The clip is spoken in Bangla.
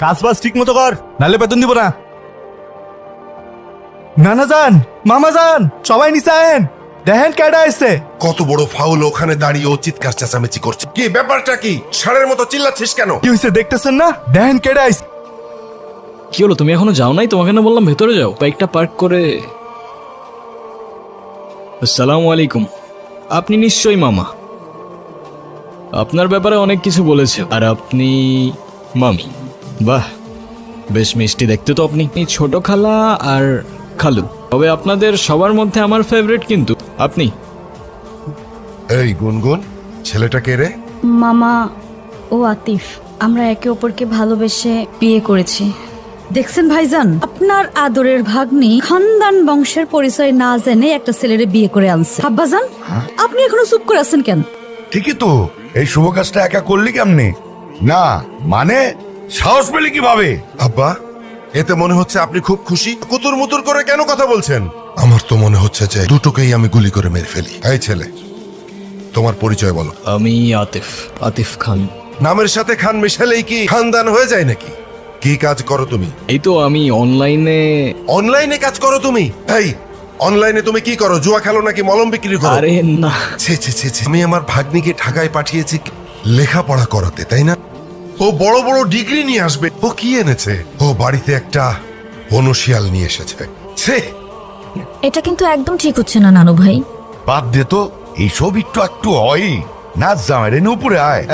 কাজ বাজ ঠিক মতো কর, নাহলে বেতন দিব না। নানা যান, মামা যান, সবাই নিচে আয়েন, দেখেন কেডা এসছে। কত বড় ফাউল, ওখানে দাঁড়িয়ে ও চিৎকার চেঁচামেচি করছে। কি ব্যাপারটা কি? ষাঁড়ের মতো চিল্লাচ্ছিস কেন? কি হয়েছে দেখতেছেন না? দেখেন কেডা এসছে। কি হলো, তুমি এখনো যাও নাই? তোমাকে না বললাম ভেতরে যাও, বাইকটা পার্ক করে। আসসালামু আলাইকুম। আপনি নিশ্চয়ই মামা। আপনার ব্যাপারে অনেক কিছু বলেছে। আর আপনি মামি? বাহ, বেশ মিষ্টি দেখতে তো আপনি। ছোট খালা আর খালু, তবে আপনাদের সবার মধ্যে আমার ফেভারিট কিন্তু আপনি। এই গুনগুন, ছেলেটা কে রে? মামা ও আতিফ, আমরা একে অপরকে ভালোবেসে বিয়ে করেছি। দেখছেন ভাইজান, আপনার আদরের ভাগ্নি খানদান বংশের পরিচয় না জেনে একটা ছেলেরে বিয়ে করে আনছে। আব্বাজান, আপনি এখনো চুপ করে আছেন কেন? ঠিকই তো, এই শুভ কাজটা একা করলি কেমনে? না মানে সাহস পেলি কিভাবে? আব্বা, এতে মনে হচ্ছে আপনি খুব খুশি। কুতুর মুতুর করে কেন কথা বলছেন? আমার তো মনে হচ্ছে যে দুটোকেই আমি গুলি করে মেরে ফেলি। এই ছেলে, তোমার পরিচয় বলো। আমি আতিফ, আতিফ খান। নামের সাথে খান মিশালেই কি খানদান হয়ে যায় নাকি? কি কাজ করো তুমি? এই তো আমি অনলাইনে। অনলাইনে কাজ করো তুমি? এই অনলাইনে তুমি কি করো? জুয়া খেলো নাকি মলম বিক্রি করো? আরে না, ছি ছি ছি ছি। আমি আমার ভাগ্নিকে ঢাকায় পাঠিয়েছি লেখাপড়া করাতে, তাই না? ও বড় বড় ডিগ্রি নিয়ে আসবে। ও কি এনেছে? ও বাড়িতে একটা বনশিয়াল নিয়ে এসেছে। ছি! এটা কিন্তু একদম ঠিক হচ্ছে না নানু ভাই। বাদ দে তো, এইসব একটু একটু হয়। নাচ জামাই রে, উপরে আয়।